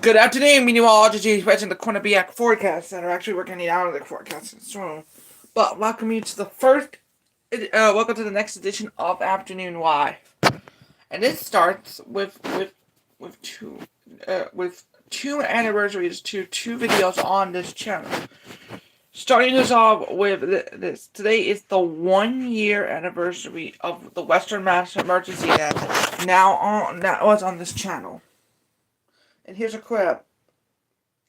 Good afternoon, meteorologists watching the Quinnipiac forecast that are actually working the Analytic forecast. So, but welcome you to the welcome to the next edition of Afternoon Live, and this starts with two anniversaries to two videos on this channel. Starting us off with this. Today is the 1 year anniversary of the Western Mass Emergency that was on this channel. And here's a clip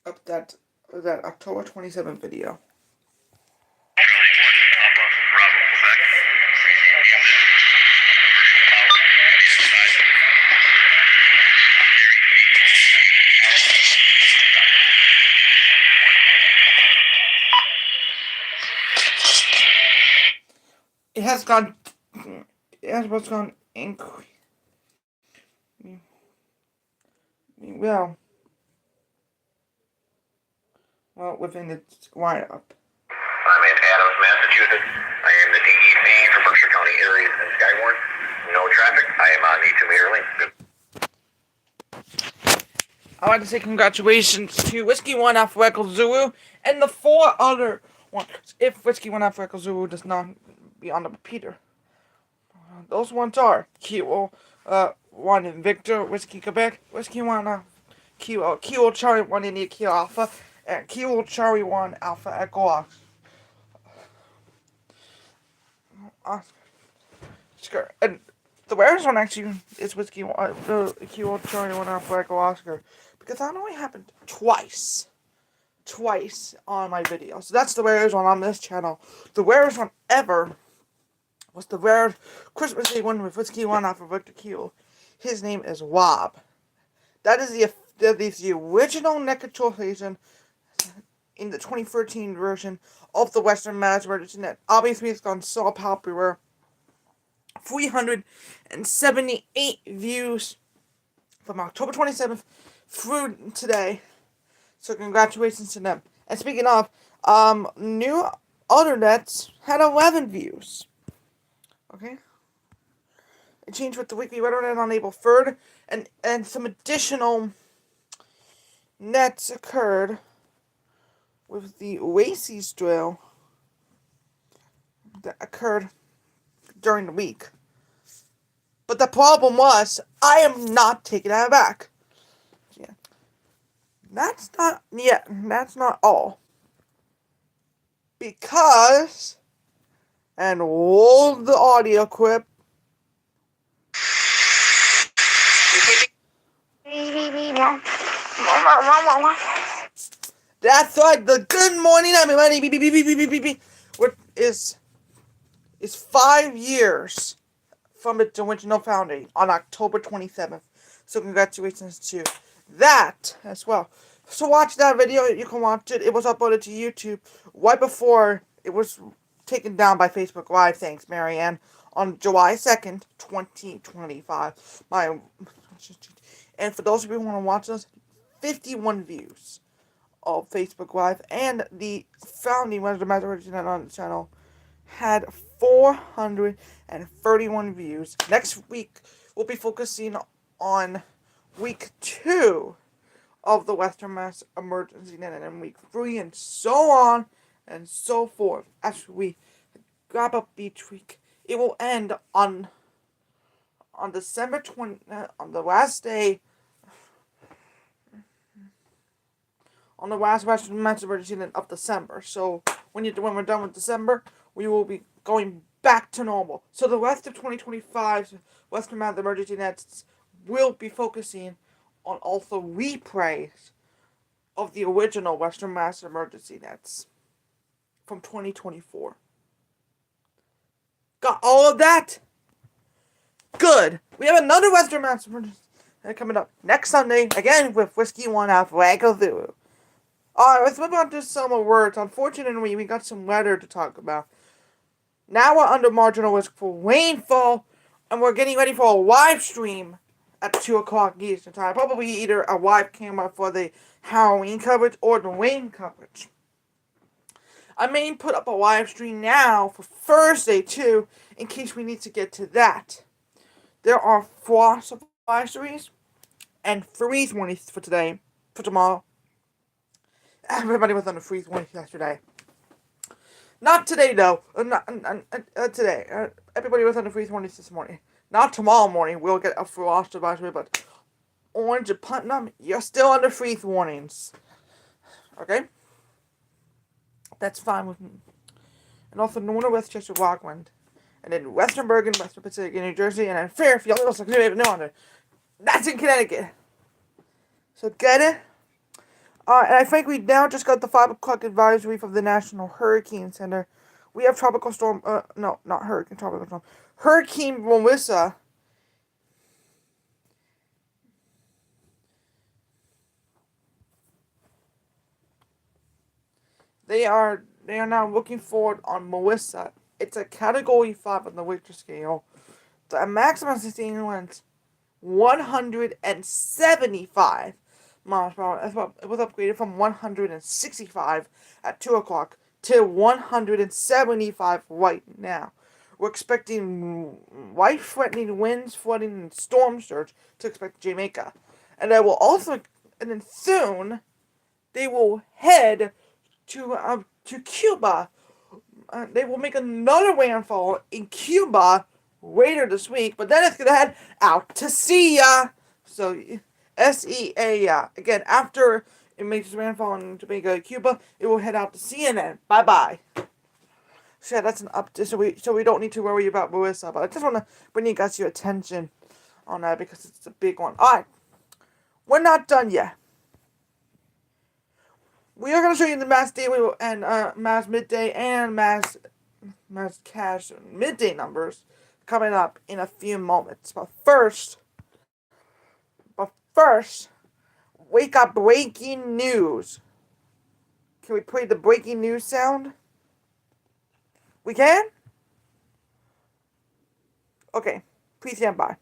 of that October 27th video. It has gone well, within its windup. I'm in Adams, Massachusetts. I am the DEC for Berkshire County areas and Skywarn. No traffic. I am on the 2 meter lane. I'd like to say congratulations to Whiskey 1 Alpha Echo Zulu and the 4 other ones. If Whiskey 1 Alpha Echo Zulu does not be on the repeater. Those ones are Kilo 1 in Victor, Whiskey Quebec, Whiskey 1 Kilo Charlie 1 India Kilo Alpha, and Kilo Charlie 1 Alpha Echo Oscar. And the rarest one actually is Whiskey the Kilo Charlie 1 Alpha Echo Oscar, because that only happened twice on my video. So that's the rarest one on this channel. The rarest one ever was the rare Christmas Day one with Whiskey 1 Alpha Victor Kilo. His name is Wob. That is the original Necatron in the 2013 version of the Western Mass Emergency Net. Obviously, it's gone so popular. 378 views from October 27th through today. So congratulations to them. And speaking of, new other nets had 11 views. Okay? It changed with the weekly weather net on April 3rd, and some additional nets occurred with the Oasis drill that occurred during the week. But the problem was, I am not taking that back. Yeah. That's not all. Because, and hold the audio clip. That's right, the good morning everybody is 5 years from its original founding on October 27th. So congratulations to that as well. So watch that video. You can watch it. It was uploaded to YouTube right before it was taken down by Facebook Live. Thanks, Marianne. On July 2nd, 2025. And for those of you who want to watch those, 51 views of Facebook Live, and the founding Western Mass Emergency Net on the channel had 431 views. Next week, we'll be focusing on week 2 of the Western Mass Emergency Net, and then week 3, and so on and so forth. As we wrap up each week, it will end on December 20, on the last day. On the last Western Mass Emergency Net of December. So when we're done with December, we will be going back to normal. So the rest of 2025's Western Mass Emergency Nets will be focusing on also replays of the original Western Mass Emergency Nets from 2024. Got all of that? Good. We have another Western Mass Emergency Net coming up next Sunday, again with Whiskey 1 Alpha Echo Zulu. Alright, let's move on to some words. Unfortunately, we got some weather to talk about. Now we're under marginal risk for rainfall, and we're getting ready for a live stream at 2 o'clock Eastern Time. Probably either a live camera for the Halloween coverage or the rain coverage. I may put up a live stream now for Thursday, too, in case we need to get to that. There are frost advisories and freeze warnings for today for tomorrow. Everybody was on a freeze warning yesterday. Not today, though. Not today. Everybody was on the freeze warnings this morning. Not tomorrow morning. We'll get a frost advisory, but Orange and Putnam, you're still under freeze warnings. Okay? That's fine with me. And also Northern Westchester, Rockland. And then Western Bergen, Western Pacific in New Jersey, and then Fairfield, that's in Connecticut. So get it? And I think we now just got the 5 o'clock advisory from the National Hurricane Center. We have tropical storm, no, not hurricane, tropical storm. Hurricane Melissa. They are now looking forward on Melissa. It's a Category 5 on the Richter scale. The maximum sustained winds 175 miles per hour. It was upgraded from 165 at 2 o'clock to 175 right now. We're expecting life-threatening winds, flooding, and storm surge to expect Jamaica. And they will also, and then soon, they will head to Cuba. They will make another landfall in Cuba later this week, but then it's going to head out to SEA. So, SEA, again, after it makes its landfall in Jamaica, Cuba, it will head out to CNN. Bye-bye. So, yeah, that's an update, so we don't need to worry about Melissa, but I just want to bring you guys your attention on that because it's a big one. Alright, we're not done yet. We are going to show you the Mass Daily and Mass Midday and Mass Cash Midday numbers coming up in a few moments. But first, wake up breaking news. Can we play the breaking news sound? We can? Okay, please stand by.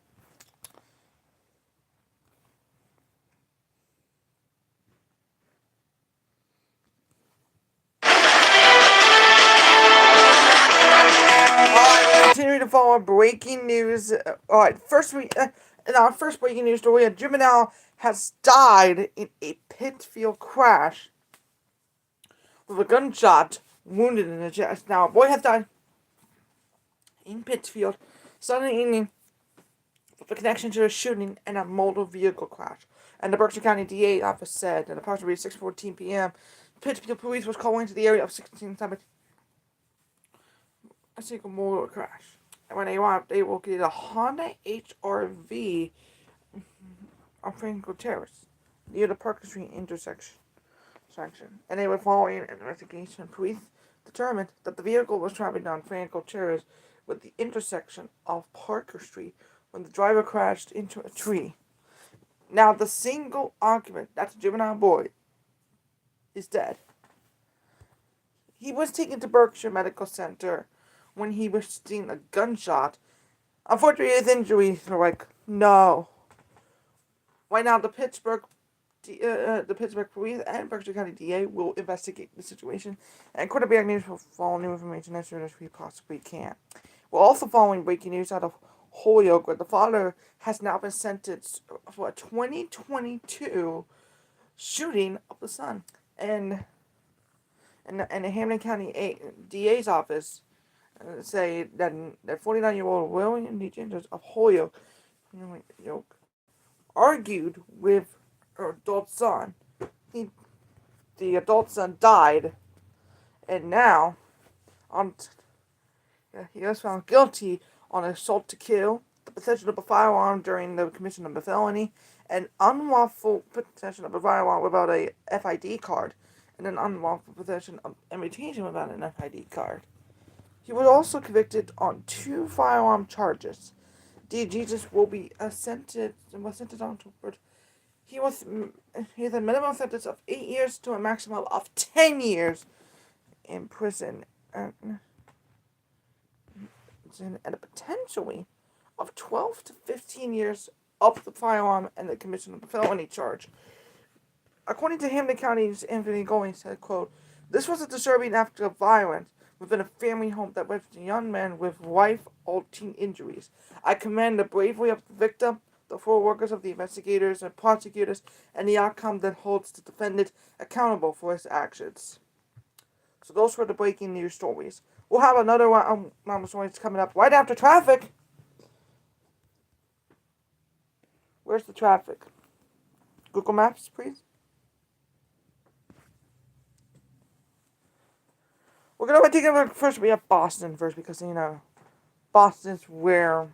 Continue to follow breaking news. Alright, in our first breaking news story, a juvenile has died in a Pittsfield crash with a gunshot wounded in the chest. Now, a boy has died in Pittsfield Sunday evening with a connection to a shooting and a motor vehicle crash. And the Berkshire County DA office said at approximately 6:14 p.m., Pittsfield police was calling to the area of 1617. A single motor crash. And when they arrived, they located a Honda HR-V on Franco Terrace near the Parker Street intersection. And they were following an investigation. Police determined that the vehicle was traveling down Franco Terrace with the intersection of Parker Street when the driver crashed into a tree. Now, the single occupant, that's a juvenile boy, is dead. He was taken to Berkshire Medical Center when he was seeing a gunshot. Unfortunately, his injuries were like, no. Right now, the Pittsburgh police and Berkshire County DA will investigate the situation, and Quarterback News will follow new information as soon as we possibly can. We're also following breaking news out of Holyoke, where the father has now been sentenced for a 2022 shooting of the son. And the Hamden County DA's office say that 49-year-old William D. Genders of Holyoke argued with her adult son. The adult son died, and now he was found guilty on assault to kill, the possession of a firearm during the commission of a felony, and unlawful possession of a firearm without a FID card, and an unlawful possession of imitation without an FID card. He was also convicted on 2 firearm charges. D. Jesus will be sentenced onward. He has a minimum sentence of 8 years to a maximum of 10 years in prison, and a potentially of 12 to 15 years up the firearm and the commission of a felony charge. According to Hamden County's Anthony Goings said, quote, "This was a disturbing act of violence within a family home that left a young man with life-altering injuries. I commend the bravery of the victim, the full workers of the investigators and prosecutors, and the outcome that holds the defendant accountable for his actions. So those were the breaking news stories. We'll have another one of stories coming up right after traffic. Where's the traffic? Google Maps, please. We're gonna take a look first. We have Boston first because Boston's where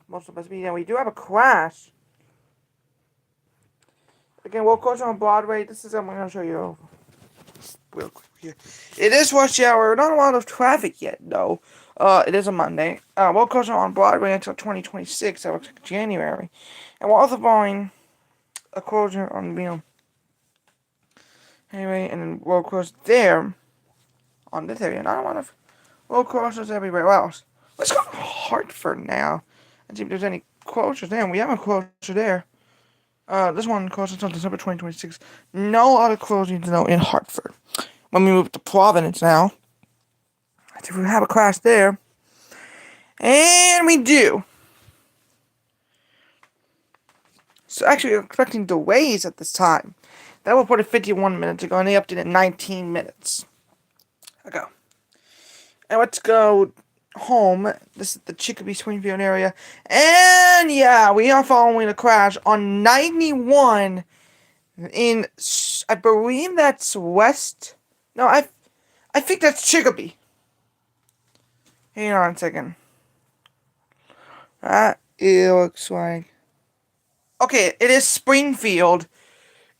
most of us be. And we do have a crash. Again, we'll close on Broadway. This is I'm gonna show you real quick here. It is rush hour. Not a lot of traffic yet, though. It is a Monday. We'll close on Broadway until 2026. That looks like January, and we're also buying a closure on the anyway, and then we'll close there on this area. Not a lot of road closures everywhere else. Let's go to Hartford now and see if there's any closures there. We have a closure there. This one closes until December 2026. No other closings though in Hartford. When we move to Providence now, let's see if we have a crash there. And we do. So actually we're expecting delays at this time. That was reported 51 minutes ago and they updated 19 minutes ago. And let's go home. This is the Chicopee Springfield area. And yeah, we are following a crash on 91 in, I believe that's west. No, I think that's Chicopee. Hang on a second. It looks like. Okay, it is Springfield.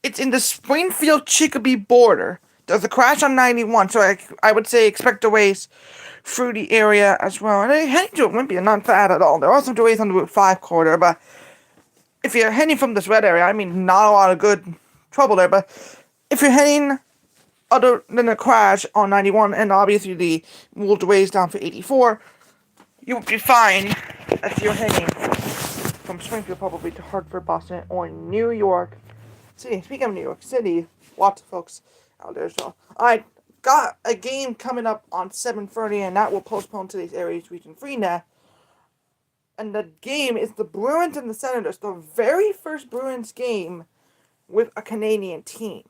It's in the Springfield-Chicopee border. There's a crash on 91, so I would say expect delays through the area as well. And heading to Olympia, not bad at all. There are some delays on the Route 5 corridor, but if you're heading from this red area, I mean, not a lot of good trouble there, but if you're heading other than a crash on 91, and obviously the little delays down for 84, you'll be fine if you're heading from Springfield probably to Hartford, Boston, or New York City. Speaking of New York City, lots of folks out there. So I got a game coming up on 7:30, and that will postpone today's Aries Region 3 net. And the game is the Bruins and the Senators, the very first Bruins game with a Canadian team.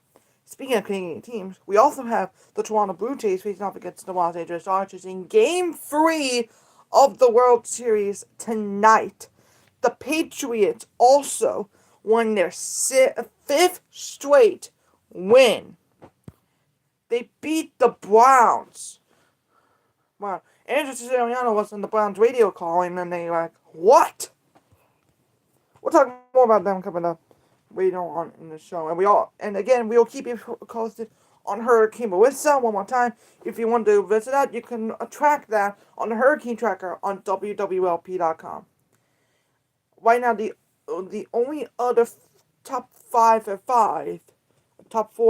Speaking of Canadian teams, we also have the Toronto Blue Jays facing off against the Los Angeles Dodgers in Game 3 of the World Series tonight. The Patriots also won their 5th straight win. They beat the Browns. Wow. Andrew Siciliano was on the Browns radio call, and then they were like, what? We'll talk more about them coming up later on in the show. And again, we'll keep you posted on Hurricane Melissa one more time. If you want to visit that, you can track that on the Hurricane Tracker on WWLP.com. Right now, the only other top 4 or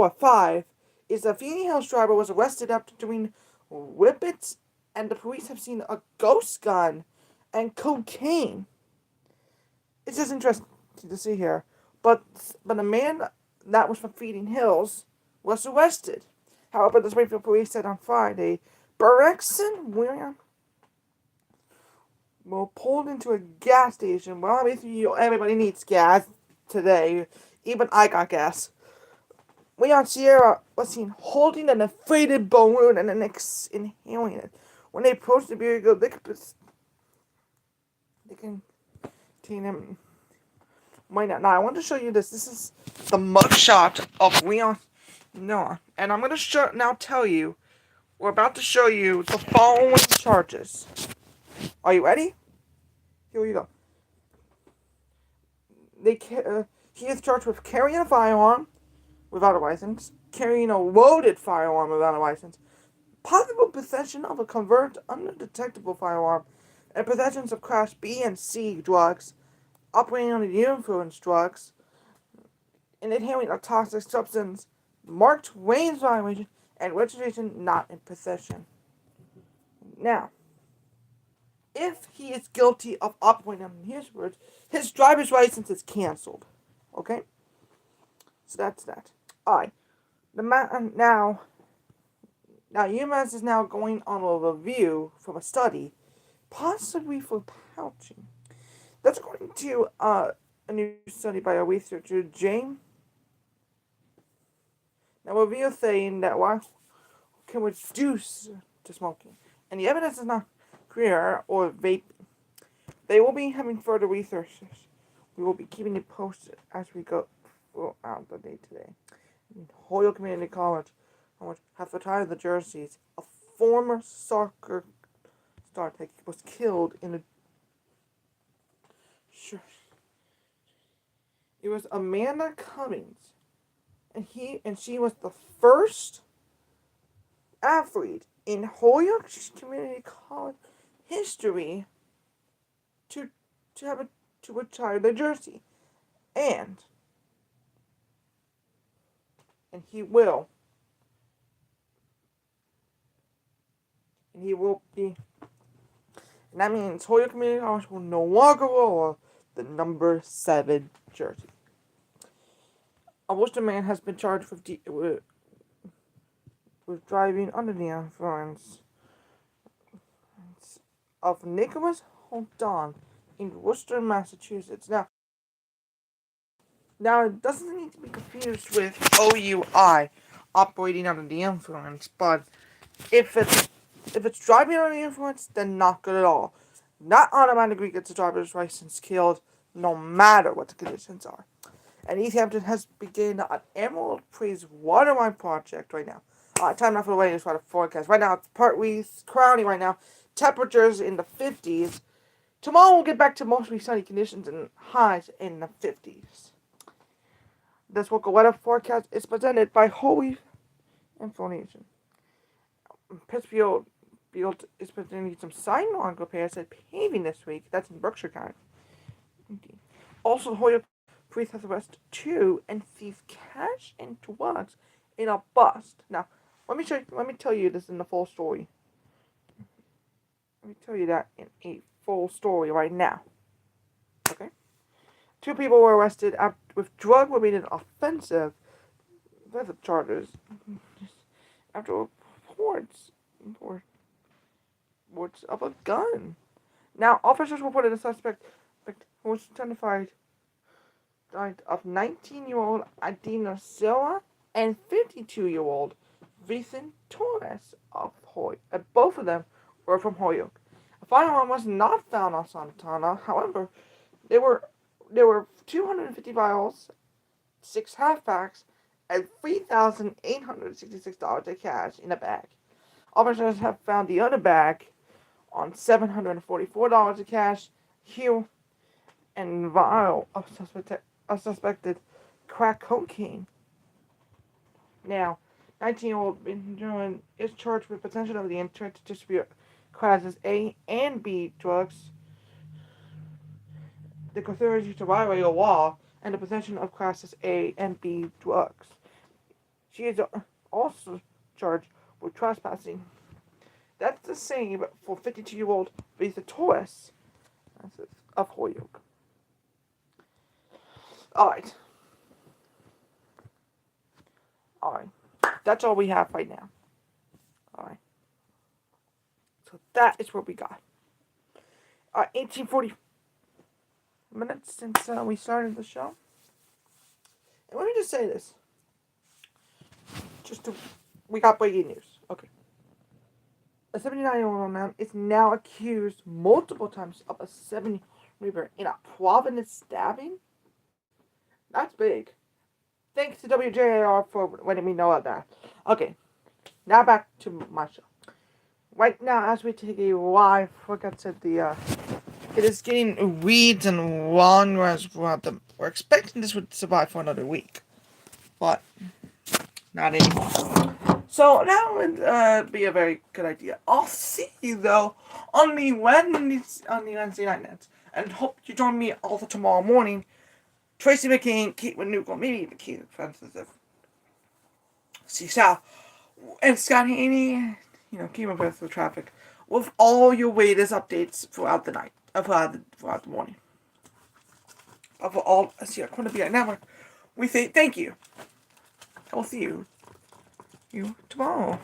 5, is a Phoenix Hills driver was arrested after doing whippets, and the police have seen a ghost gun and cocaine. It's just interesting to see here. But a man that was from Phoenix Hills was arrested. However, the Springfield police said on Friday, Berexon William were pulled into a gas station. Well, obviously everybody needs gas today. Even I got gas. Leon Sierra was seen holding an inflated balloon and then inhaling it. When they approached the vehicle, they can contain him. Why not? Now, I want to show you this. This is the mugshot of Leon Noah. And I'm going to now tell you, we're about to show you the following charges. Are you ready? Here we go. He is charged with carrying a firearm without a license, carrying a loaded firearm without a license, possible possession of a convert undetectable firearm, and possessions of Class B and C drugs, operating under the influence drugs, and inhaling a toxic substance, marked range violation, and registration not in possession. Now, if he is guilty of operating under his words, his driver's license is canceled. Okay? So that's that. Alright. Now UMass is now going on a review from a study, possibly for pouching. That's according to a new study by a researcher, Jane. Now, reveal saying that while can reduce to smoking, and the evidence is not clear or vaping. They will be having further researches. We will be keeping it posted as we go throughout the day today. Hoyle Community College has retired the jerseys. A former soccer star was killed in a. It was Amanda Cummings, and she was the first athlete in Holyoke Community College history to retire their jersey, and he will be. And that means Holyoke Community College will no longer wear the number 7 jersey. A Worcester man has been charged with driving under the influence of Nicholas Holton in Worcester, Massachusetts. Now it doesn't need to be confused with OUI, operating under the influence, but if it's driving under the influence, then not good at all. Not automatically gets a driver's license killed, no matter what the conditions are. And East Hampton has begun an Emerald Trees waterline project right now. Time now for the latest weather forecast. Right now it's partly cloudy right now. Temperatures in the 50s. Tomorrow we'll get back to mostly sunny conditions and highs in the 50s. This local weather forecast is presented by Holy Information. Pittsfield is presenting some sidewalk repairs and paving this week. That's in Berkshire County. Also, Hoyle Police has arrested 2 and seized cash and drugs in a bust. Now, let me tell you this in the full story. Let me tell you that in a full story right now. Okay? 2 people were arrested with drug-related offensive charges after reports of a gun. Now, officers reported a suspect who was identified of 19-year-old Adina Silva and 52-year-old Vincent Torres of Holyoke. Both of them were from Holyoke. A firearm was not found on Santana. However, there were 250 vials, 6 half-packs, and $3,866 in cash in a bag. Officers have found the other bag on $744 in cash, here, and vial of suspected crack cocaine. Now, 19-year-old Benjamin is charged with possession of the intent to distribute classes A and B drugs, the conspiracy to violate a law, and the possession of classes A and B drugs. She is also charged with trespassing. That's the same for 52-year-old Lisa Torres of Holyoke. Alright. That's all we have right now. Alright. So that is what we got. 1840 minutes since we started the show. And let me just say this. We got breaking news. Okay. A 79-year-old man is now accused multiple times of a 7-year-old in a Providence stabbing. That's big. Thanks to WJR for letting me know of that. Okay, now back to my show. Right now, as we take a live look at it is getting weeds and long runs throughout them. We're expecting this would survive for another week, but not anymore. So that would be a very good idea. I'll see you though on the Wednesday night nets, and hope you join me also tomorrow morning. Tracy McCain, Caitlin Newcomb, maybe the Caitlin Francis of South, and Scott Haney, keep abreast of the traffic with all your latest updates throughout the night, throughout the morning. But for all Corner.BI Network, we say thank you. I will see you tomorrow.